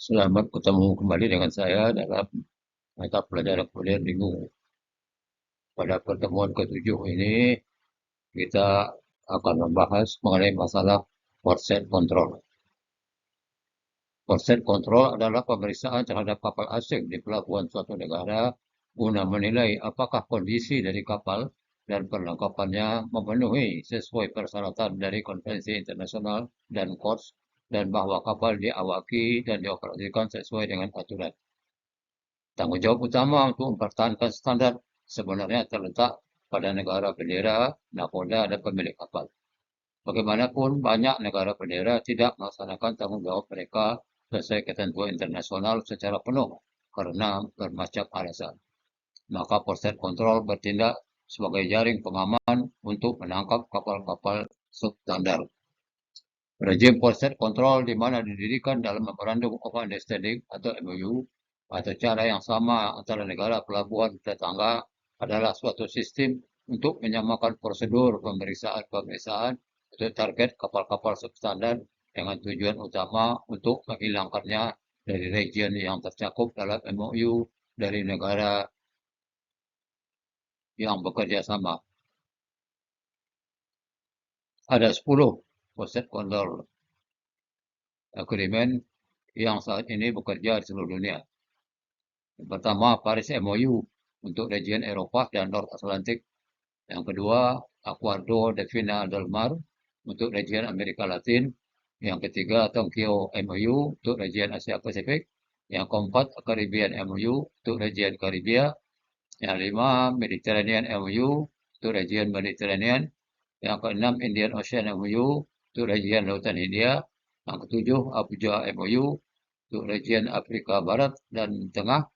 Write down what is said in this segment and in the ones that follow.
Selamat ketemu kembali dengan saya dalam mata pelajaran kuliah minggu. Pada pertemuan ketujuh ini, kita akan membahas mengenai masalah portion control. Portion control adalah pemeriksaan terhadap kapal asing di pelabuhan suatu negara guna menilai apakah kondisi dari kapal dan perlengkapannya memenuhi sesuai persyaratan dari konvensi internasional dan KOS dan bahwa kapal diawaki dan dioperasikan sesuai dengan aturan. Tanggung jawab utama untuk mempertahankan standar sebenarnya terletak pada negara bendera, nakoda, dan pemilik kapal. Bagaimanapun, banyak negara bendera tidak melaksanakan tanggung jawab mereka sesuai ketentuan internasional secara penuh karena bermacam alasan. Maka Porset Control bertindak sebagai jaring pengaman untuk menangkap kapal-kapal substandar. Rejim Porset Control di mana didirikan dalam Memorandum of Understanding atau MOU atau cara yang sama antara negara pelabuhan tetangga adalah suatu sistem untuk menyamakan prosedur pemeriksaan untuk target kapal-kapal substandar dengan tujuan utama untuk menghilangkannya dari region yang tercakup dalam MOU dari negara yang bekerja sama. Ada 10 Porset Control Agreement yang saat ini bekerja di seluruh dunia. Yang pertama, Paris MOU untuk region Eropa dan North Atlantic. Yang kedua, Acuerdo de Final del Mar untuk region Amerika Latin. Yang ketiga, Tokyo MOU untuk region Asia Pasifik. Yang keempat, Caribbean MOU untuk region Karibia. Yang lima, Mediterranean MOU untuk region Mediterranean. Yang keenam, Indian Ocean MOU untuk region Lautan India. Yang ketujuh, Abuja MOU untuk region Afrika Barat dan Tengah.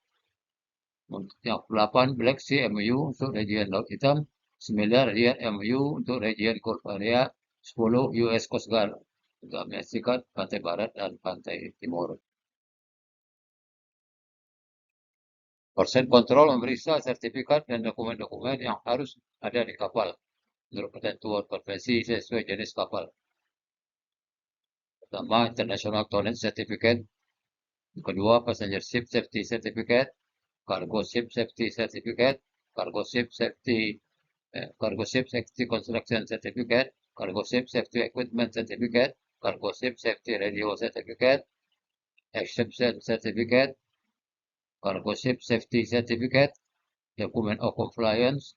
Yang 8 Black Sea MOU untuk region Laut Hitam, 9 Riyadh MOU untuk region Gulf Area, 10 US Coast Guard untuk Amerika Serikat, Pantai Barat dan Pantai Timur. Portion Control memeriksa sertifikat dan dokumen-dokumen yang harus ada di kapal menurut ketentuan konvensi sesuai jenis kapal. Pertama, International Tonnage Certificate. Kedua, Passenger Ship Safety Certificate, Cargo Ship Safety Certificate, Cargo Ship Safety Construction Certificate, Cargo Ship Safety Equipment Certificate, Cargo Ship Safety Radio Certificate, Exception Certificate, Cargo Ship Safety Certificate, Document of Compliance,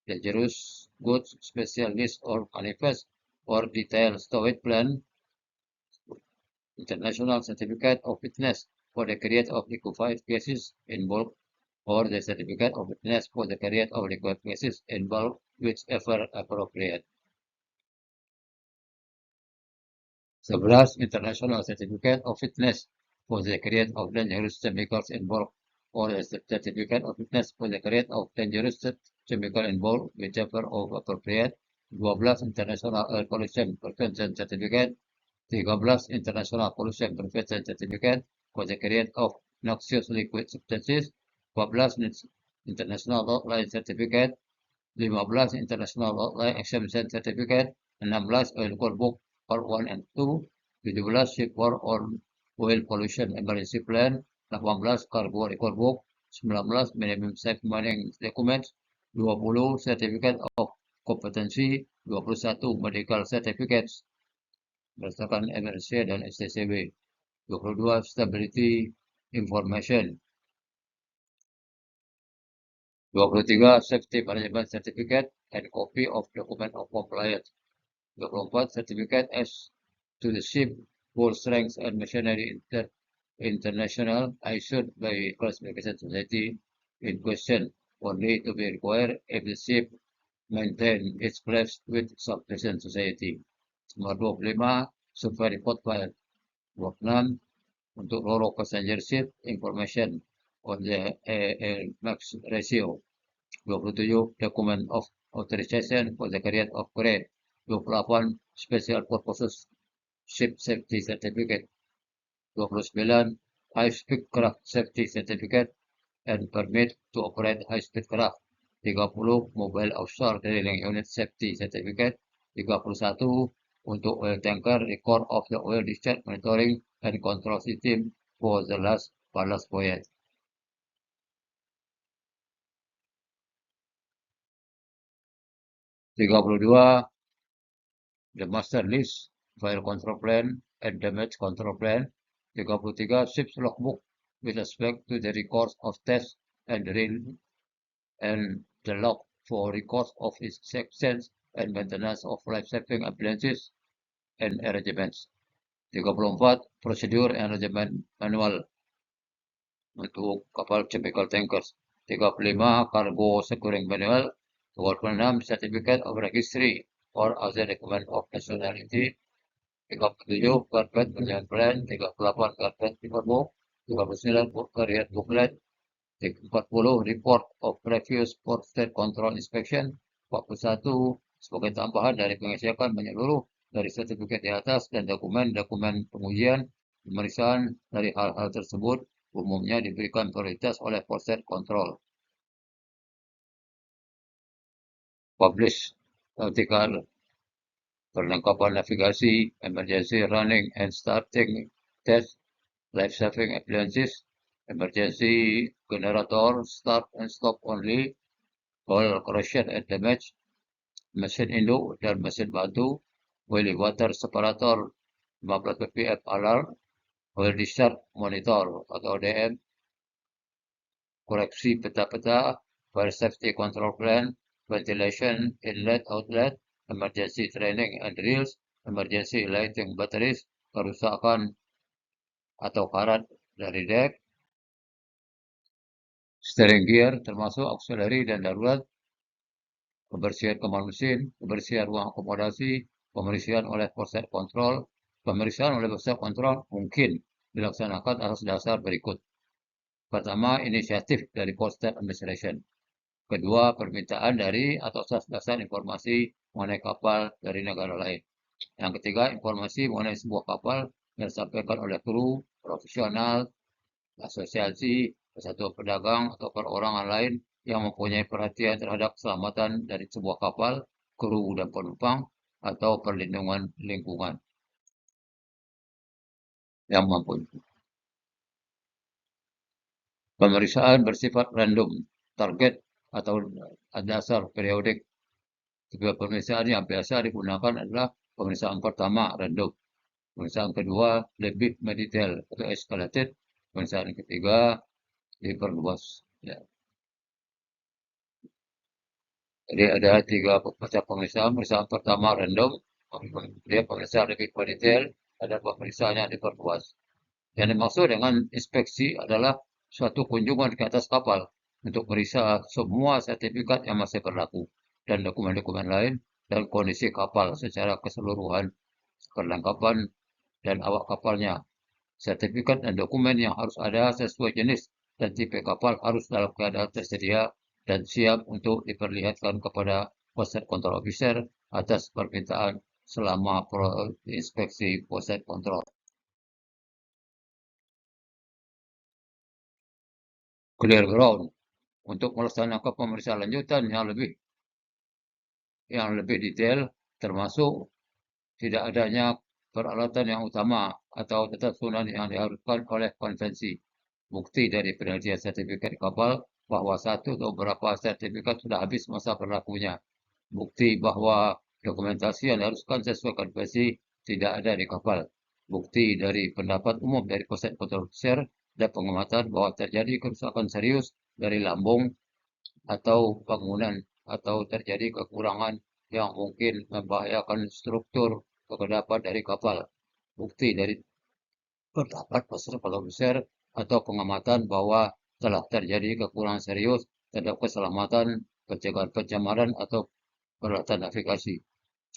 Dangerous Goods Special List or Manifest or Detailed Storage Plan, International Certificate of Fitness for the create of liquefied gases in bulk or the certificate of fitness for the create of liquid gases in bulk, whichever appropriate. 11. International Certificate of Fitness for the create of dangerous chemicals in bulk or the certificate of fitness for the create of dangerous chemical in bulk, whichever of appropriate. 12. International Air Pollution Prevention Certificate. 13. International Pollution Prevention Certificate for the create of noxious liquid substances. 14. International Road Line Certificate. 15. International Road Line Exemption Certificate. 16. Oil Core Book Part 1 and 2. 17. Shipboard on Oil Pollution Emergency Plan. 18. Cargo Record Book. 19. Minimum Safe Mining Documents. 20. Certificate of Competency. 21. Medical Certificates berdasarkan MRC dan STCW. 22. Stability Information. 23. Safety Management Certificate and copy of Document of Compliance. 24. Certificate as to the ship, full strength and machinery international issued by Classification Society in question only to be required if the ship maintain its place with Substation Society. Nomor 25, Survey Report File. 26, untuk Roro Passenger Ship Information on the max ratio. 27, Document of Authorization for the create of crane. 28, Special Purposes Ship Safety Certificate. 29, High Speed Craft Safety Certificate and Permit to Operate High Speed Craft. 30, Mobile Offshore Drilling Unit Safety Certificate. 31, untuk oil tanker, record of the oil discharge monitoring and control system for the last ballast voyage. 32, the master list, fire control plan, and damage control plan. 33, ship's logbook with respect to the records of tests and drill and the log for records of inspections and maintenance of life-saving appliances and arrangements. 34, prosedur and arrangement manual untuk kapal chemical tankers. 35, cargo securing manual. 36, certificate of registry or other document of nationality. 37, carpet penilaian plan. 38, carpet paper book. 39, carrier booklet. 40, report of previous port state control inspection. 41, sebagai tambahan dari pengecekan menyeluruh dari sertifikat di atas dan dokumen-dokumen pengujian pemeriksaan dari hal-hal tersebut umumnya diberikan prioritas oleh port state control. Publish artikel perlengkapan navigasi, emergency running and starting test, life-saving appliances, emergency generator, start and stop only, oil corrosion and damage, mesin induk dan mesin bantu, boiling water separator 15 ppm alarm, oil discharge monitor atau ODM, koreksi peta-peta, fire safety control plan, ventilation inlet outlet, emergency training and drills, emergency lighting batteries, kerusakan atau karat dari dek, steering gear termasuk auxiliary dan darurat, kebersihan kamar mesin, kebersihan ruang akomodasi, pemeriksaan oleh port state control. Pemeriksaan oleh port state control mungkin dilaksanakan atas dasar berikut. Pertama, inisiatif dari port state administration. Kedua, permintaan dari atau atas dasar informasi mengenai kapal dari negara lain. Yang ketiga, informasi mengenai sebuah kapal yang disampaikan oleh kru, profesional, asosiasi, persatuan pedagang, atau perorangan lain yang mempunyai perhatian terhadap keselamatan dari sebuah kapal, kru dan penumpang, atau perlindungan lingkungan yang mampu. Pemeriksaan bersifat random, target atau dasar periodik. Tiga pemeriksaan yang biasa digunakan adalah pemeriksaan pertama random, pemeriksaan kedua lebih mendetail atau escalated, pemeriksaan ketiga diperluas. Ya. Jadi ada tiga macam pemeriksaan. Pemeriksaan pertama random, kemudian pemeriksaan lebih mendetail, ada pemeriksaan yang diperluas. Yang dimaksud dengan inspeksi adalah suatu kunjungan ke atas kapal untuk meriksa semua sertifikat yang masih berlaku dan dokumen-dokumen lain dan kondisi kapal secara keseluruhan, perlengkapan dan awak kapalnya. Sertifikat dan dokumen yang harus ada sesuai jenis dan tipe kapal harus dalam keadaan tersedia dan siap untuk diperlihatkan kepada port state control officer atas permintaan selama inspeksi port state control. Clear ground untuk melaksanakan pemeriksaan lanjutan yang lebih detail, termasuk tidak adanya peralatan yang utama atau ketentuan yang diharuskan oleh konvensi. Bukti dari penelitian sertifikat kapal bahwa satu atau beberapa sertifikat sudah habis masa berlakunya. Bukti bahwa dokumentasi yang diharuskan sesuai konvensi tidak ada di kapal. Bukti dari pendapat umum dari port state control officer dan pengamatan bahwa terjadi kerusakan serius dari lambung atau bangunan atau terjadi kekurangan yang mungkin membahayakan struktur kekedapan dari kapal. Bukti dari pendapat port state control officer atau pengamatan bahwa telah terjadi kekurangan serius terhadap keselamatan, pencegahan pencemaran atau peralatan navigasi.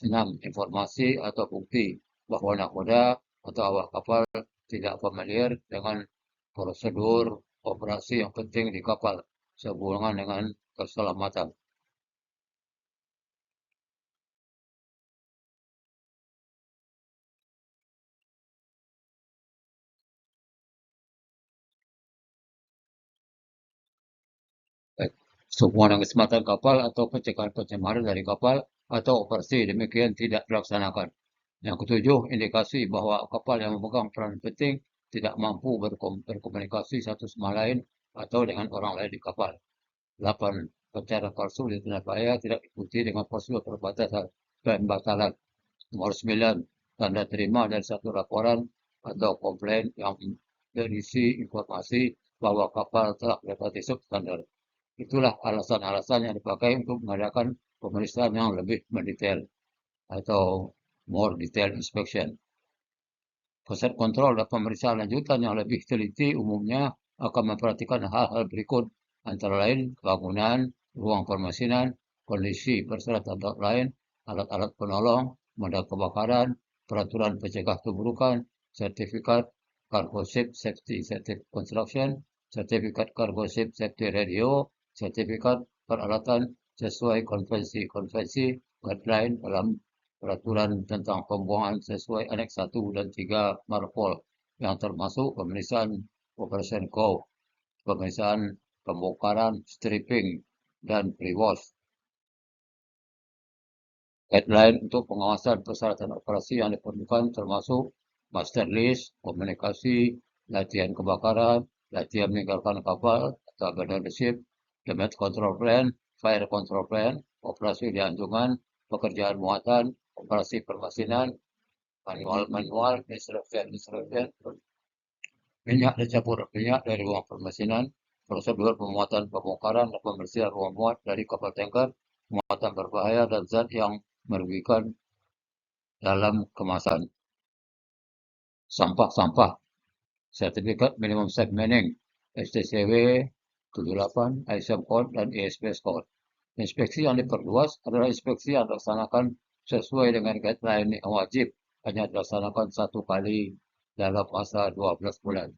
6. Informasi atau bukti bahwa nakoda atau awak kapal tidak familiar dengan prosedur operasi yang penting di kapal sehubungan dengan keselamatan. Sehubungan dengan keselamatan kapal atau pencegahan pencemaran dari kapal atau operasi demikian tidak dilaksanakan. Yang ketujuh, indikasi bahwa kapal yang memegang peran penting tidak mampu berkomunikasi satu sama lain atau dengan orang lain di kapal. 8. Percara palsu di tengah bahaya tidak diikuti dengan prosedur pembatalan. Nomor 9. Tanda terima dari satu laporan atau komplain yang berisi informasi bahwa kapal telah melewati substandar. Itulah alasan-alasan yang dipakai untuk mengadakan pemeriksaan yang lebih mendetail atau more detailed inspection. Pusat kontrol dan pemeriksaan lanjutan yang lebih teliti umumnya akan memperhatikan hal-hal berikut, antara lain bangunan, ruang permesinan, kondisi perseratan lain, alat-alat penolong, modal kebakaran, peraturan pencegah keburukan, sertifikat cargo ship safety construction, sertifikat cargo ship safety radio, sertifikat peralatan sesuai konvensi guideline dalam peraturan tentang pembuangan sesuai Aneks 1 dan 3 Marpol yang termasuk pemeriksaan Operation Go, pemeriksaan pembongkaran, stripping, dan pre-wash. Guideline untuk pengawasan persyaratan operasi yang diperlukan termasuk master list, komunikasi, latihan kebakaran, latihan meninggalkan kapal atau abandon the ship, damage control plan, fire control plan, operasi di anjungan, pekerjaan muatan, operasi permesinan, manual, instruction, minyak dan campur minyak dari ruang permesinan, prosedur pemuatan pembongkaran dan pembersihan ruang muat dari kapal tanker, muatan berbahaya dan zat yang merugikan dalam kemasan. Sampah-sampah, sertifikat minimum safe manning, STCW 78, ISM Code, dan ESPS Code. Inspeksi yang diperluas adalah inspeksi yang dilaksanakan sesuai dengan guideline yang wajib hanya dilaksanakan satu kali dalam masa 12 bulan.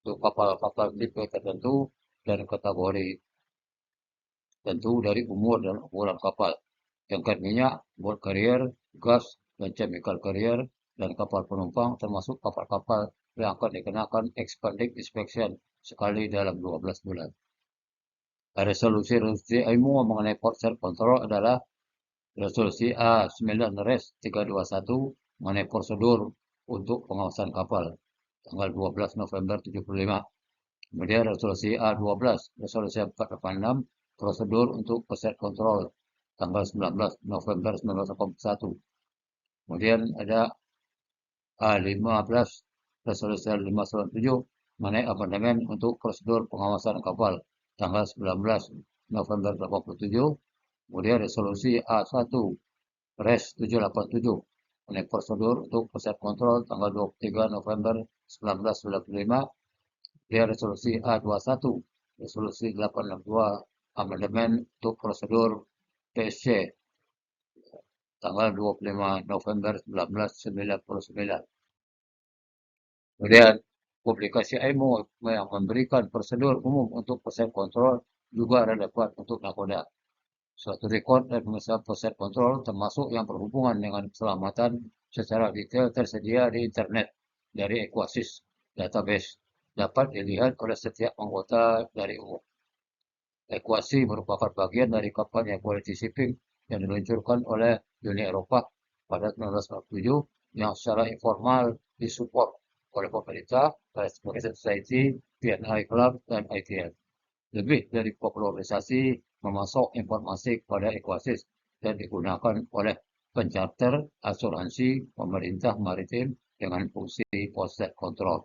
Untuk kapal-kapal tipe tertentu dan kategori tentu dari umur dan ukuran kapal. Jangkar minyak, bulk carrier, gas, dan chemical carrier, dan kapal penumpang termasuk kapal-kapal yang akan dikenakan expanded inspection sekali dalam 12 bulan. Resolusi IMO mengenai port serve control adalah Resolusi A9-321 mengenai prosedur untuk pengawasan kapal tanggal 12 November 75. Kemudian Resolusi A12, Resolusi 486, prosedur untuk peset kontrol tanggal 19 November 1981. Kemudian ada A15, Resolusi 597 mengenai amandemen untuk prosedur pengawasan kapal tanggal 19 November 87. Kemudian Resolusi A1, Res 787 mengenai prosedur untuk peset kontrol tanggal 23 November 1995. Kemudian Resolusi A21, Resolusi 862, amandemen untuk prosedur PSC tanggal 25 November 1999. Kemudian publikasi IMO yang memberikan prosedur umum untuk peset kontrol juga relevan untuk nakoda. Suatu rekod dan pengesahan peset kontrol termasuk yang berhubungan dengan keselamatan secara detail tersedia di internet dari Aquasis database dapat dilihat oleh setiap anggota dari umum. Ekuasi merupakan bagian dari kampanye quality shipping yang diluncurkan oleh Uni Eropa pada 1947 yang secara informal disupport oleh pemerintah, Press Society, PNI Club, dan ITL. Lebih dari popularisasi memasok informasi kepada Aquasis dan digunakan oleh pencharter, asuransi, pemerintah maritim dengan fungsi post control.